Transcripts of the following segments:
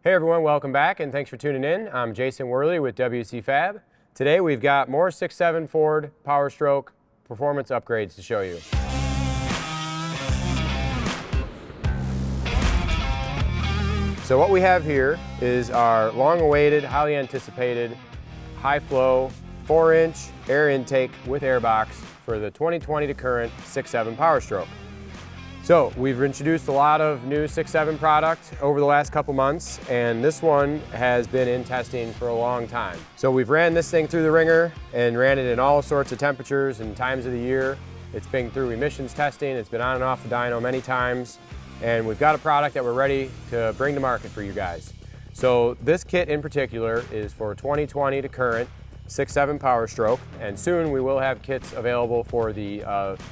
Hey everyone, welcome back and thanks for tuning in. I'm Jason Wehrli with WCFab. Today we've got more 6.7 Ford Powerstroke performance upgrades to show you. So what we have here is our long-awaited, highly anticipated, high-flow, 4-inch air intake with Airbox for the 2020 to current 6.7 Powerstroke. So we've introduced a lot of new 6.7 product over the last couple months, and this one has been in testing for a long time. So we've ran this thing through the ringer and ran it in all sorts of temperatures and times of the year. It's been through emissions testing, it's been on and off the dyno many times, and we've got a product that we're ready to bring to market for you guys. So this kit in particular is for 2020 to current 6.7 Powerstroke, and soon we will have kits available for the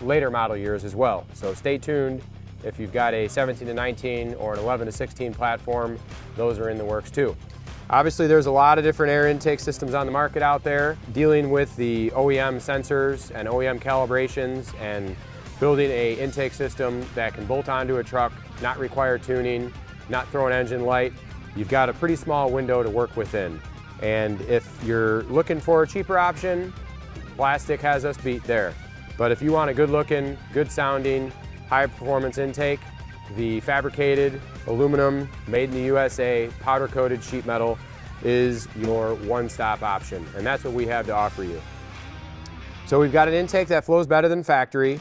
later model years as well. So stay tuned. If you've got a 17 to 19 or an 11 to 16 platform, those are in the works too. Obviously there's a lot of different air intake systems on the market out there, dealing with the OEM sensors and OEM calibrations and building an intake system that can bolt onto a truck, not require tuning, not throw an engine light. You've got a pretty small window to work within. And if you're looking for a cheaper option, plastic has us beat there. But if you want a good looking, good sounding, high performance intake, the fabricated aluminum, made in the USA, powder coated sheet metal is your one-stop option. And that's what we have to offer you. So we've got an intake that flows better than factory.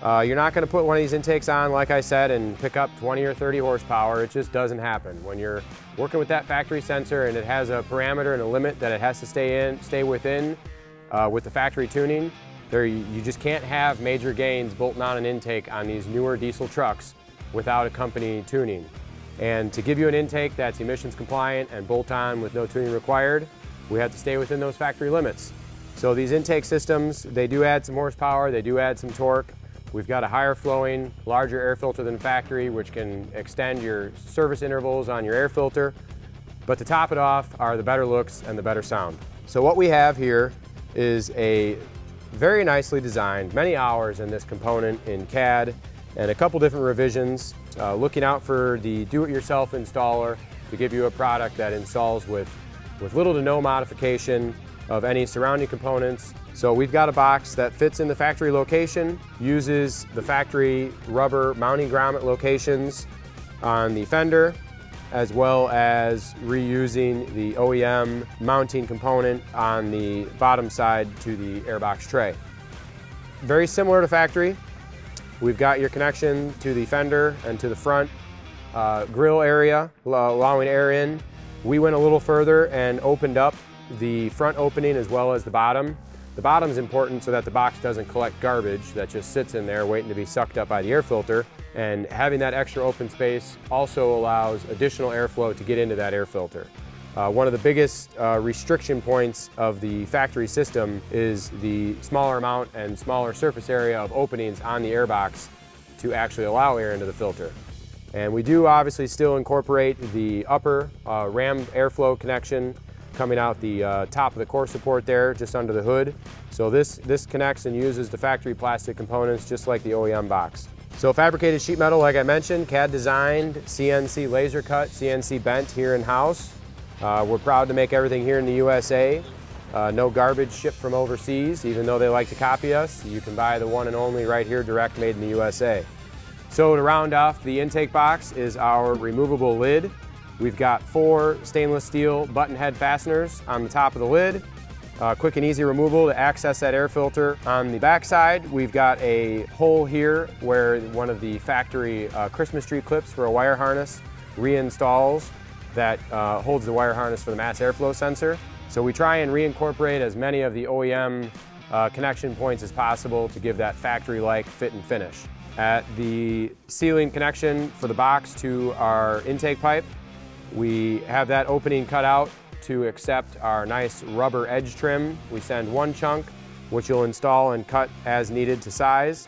You're not going to put one of these intakes on, like I said, and pick up 20 or 30 horsepower. It just doesn't happen. When you're working with that factory sensor and it has a parameter and a limit that it has to stay within with the factory tuning, you just can't have major gains bolting on an intake on these newer diesel trucks without a company tuning. And to give you an intake that's emissions compliant and bolt on with no tuning required, we have to stay within those factory limits. So these intake systems, they do add some horsepower, they do add some torque. We've got a higher flowing, larger air filter than factory, which can extend your service intervals on your air filter. But to top it off are the better looks and the better sound. So what we have here is a very nicely designed, many hours in this component in CAD and a couple different revisions, looking out for the do-it-yourself installer to give you a product that installs with little to no modification of any surrounding components. So we've got a box that fits in the factory location, uses the factory rubber mounting grommet locations on the fender, as well as reusing the OEM mounting component on the bottom side to the Airbox tray. Very similar to factory. We've got your connection to the fender and to the front grill area, allowing air in. We went a little further and opened up the front opening as well as the bottom. The bottom is important so that the box doesn't collect garbage that just sits in there waiting to be sucked up by the air filter. And having that extra open space also allows additional airflow to get into that air filter. One of the biggest restriction points of the factory system is the smaller amount and smaller surface area of openings on the Airbox to actually allow air into the filter. And we do obviously still incorporate the upper ram airflow connection coming out the top of the core support there, just under the hood. So this connects and uses the factory plastic components just like the OEM box. So fabricated sheet metal, like I mentioned, CAD designed, CNC laser cut, CNC bent here in-house. We're proud to make everything here in the USA. No garbage shipped from overseas, even though they like to copy us. You can buy the one and only right here, direct made in the USA. So to round off the intake box is our removable lid. We've got 4 stainless steel button head fasteners on the top of the lid. Quick and easy removal to access that air filter. On the back side, we've got a hole here where one of the factory Christmas tree clips for a wire harness reinstalls that holds the wire harness for the mass airflow sensor. So we try and reincorporate as many of the OEM connection points as possible to give that factory-like fit and finish. At the ceiling connection for the box to our intake pipe, we have that opening cut out to accept our nice rubber edge trim. We send one chunk, which you'll install and cut as needed to size.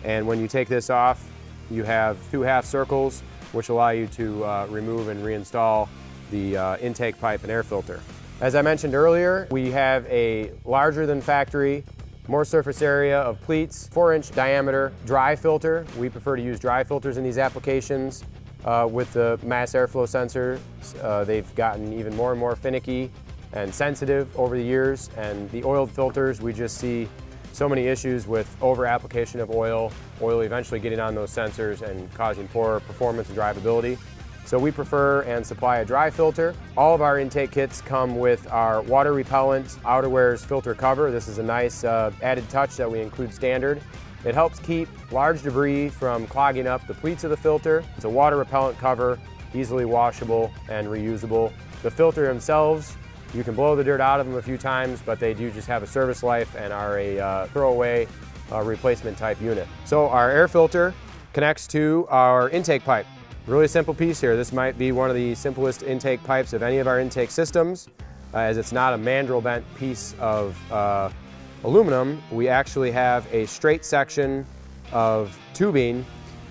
And when you take this off, you have 2 half circles, which allow you to remove and reinstall the intake pipe and air filter. As I mentioned earlier, we have a larger than factory, more surface area of pleats, 4-inch diameter dry filter. We prefer to use dry filters in these applications. with the mass airflow sensor. They've gotten even more and more finicky and sensitive over the years, and the oiled filters, we just see so many issues with over application of oil eventually getting on those sensors and causing poor performance and drivability. So we prefer and supply a dry filter. All of our intake kits come with our water repellent outerwears filter cover. This is a nice added touch that we include standard. It helps keep large debris from clogging up the pleats of the filter. It's a water repellent cover, easily washable and reusable. The filter themselves, you can blow the dirt out of them a few times, but they do just have a service life and are a throwaway replacement type unit. So our air filter connects to our intake pipe. Really simple piece here. This might be one of the simplest intake pipes of any of our intake systems, as it's not a mandrel bent piece of aluminum. We actually have a straight section of tubing,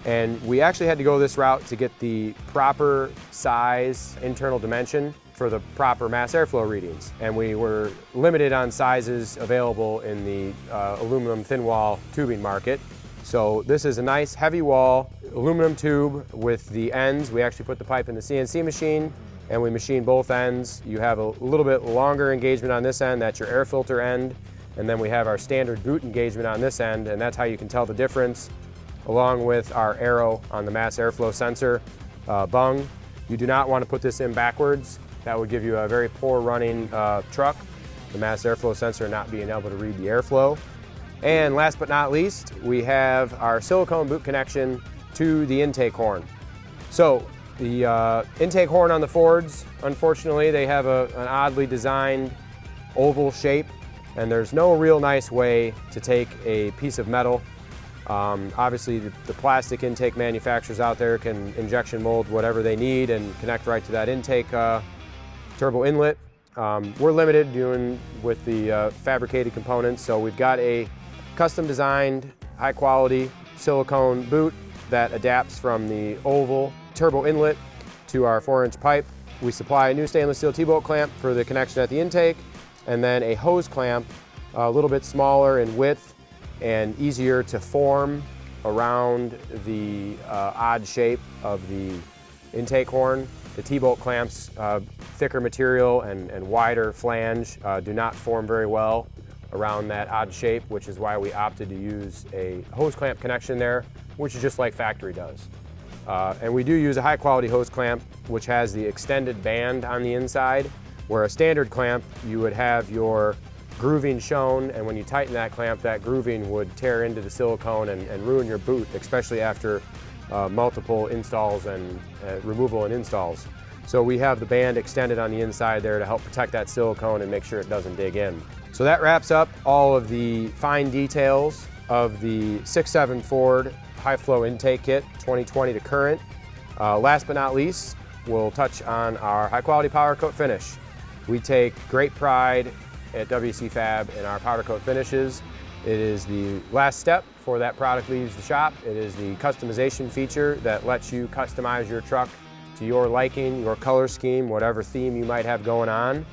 and we actually had to go this route to get the proper size internal dimension for the proper mass airflow readings. And we were limited on sizes available in the aluminum thin wall tubing market. So this is a nice heavy wall aluminum tube with the ends. We actually put the pipe in the CNC machine and we machine both ends. You have a little bit longer engagement on this end, that's your air filter end. And then we have our standard boot engagement on this end, and that's how you can tell the difference, along with our arrow on the mass airflow sensor bung. You do not want to put this in backwards. That would give you a very poor running truck, the mass airflow sensor not being able to read the airflow. And last but not least, we have our silicone boot connection to the intake horn. So the intake horn on the Fords, unfortunately, they have an oddly designed oval shape, and there's no real nice way to take a piece of metal. Obviously, the plastic intake manufacturers out there can injection mold whatever they need and connect right to that intake turbo inlet. We're limited doing with the fabricated components, so we've got a custom designed, high quality silicone boot that adapts from the oval turbo inlet to our 4-inch pipe. We supply a new stainless steel T-bolt clamp for the connection at the intake, and then a hose clamp, a little bit smaller in width and easier to form around the odd shape of the intake horn. The T-bolt clamps, thicker material and wider flange, do not form very well around that odd shape, which is why we opted to use a hose clamp connection there, which is just like factory does. And we do use a high quality hose clamp, which has the extended band on the inside, where a standard clamp, you would have your grooving shown, and when you tighten that clamp, that grooving would tear into the silicone and ruin your boot, especially after multiple installs and removal and installs. So we have the band extended on the inside there to help protect that silicone and make sure it doesn't dig in. So that wraps up all of the fine details of the 6.7 Ford high flow intake kit 2020 to current. Last but not least, we'll touch on our high quality powder coat finish. We take great pride at WCFab in our powder coat finishes. It is the last step before that product leaves the shop. It is the customization feature that lets you customize your truck to your liking, your color scheme, whatever theme you might have going on.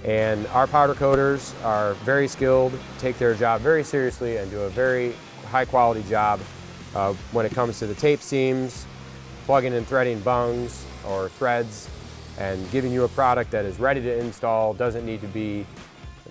And our powder coaters are very skilled, take their job very seriously, and do a very high quality job when it comes to the tape seams, plugging and threading bungs or threads, and giving you a product that is ready to install, doesn't need to be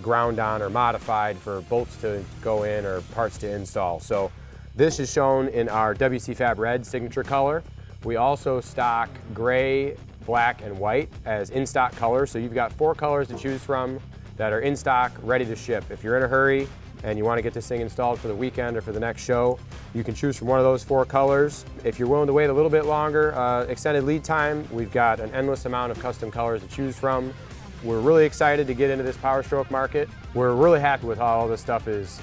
ground on or modified for bolts to go in or parts to install. So this is shown in our WCFab red signature color. We also stock gray, black, and white as in-stock colors. So you've got 4 colors to choose from that are in stock, ready to ship. If you're in a hurry and you want to get this thing installed for the weekend or for the next show, you can choose from one of those 4 colors. If you're willing to wait a little bit longer, extended lead time, we've got an endless amount of custom colors to choose from. We're really excited to get into this Powerstroke market. We're really happy with how all this stuff is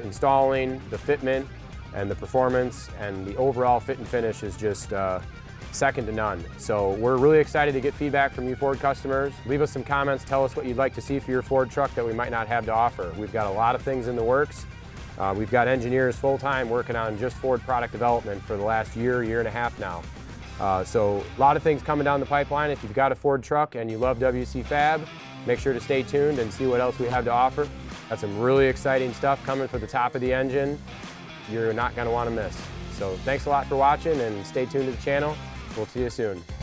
installing, the fitment and the performance, and the overall fit and finish is just second to none. So we're really excited to get feedback from you Ford customers. Leave us some comments, tell us what you'd like to see for your Ford truck that we might not have to offer. We've got a lot of things in the works. We've got engineers full-time working on just Ford product development for the last year and a half now. So a lot of things coming down the pipeline. If you've got a Ford truck and you love WCFab, make sure to stay tuned and see what else we have to offer. Got some really exciting stuff coming for the top of the engine you're not going to want to miss. So thanks a lot for watching, and stay tuned to the channel. We'll see you soon.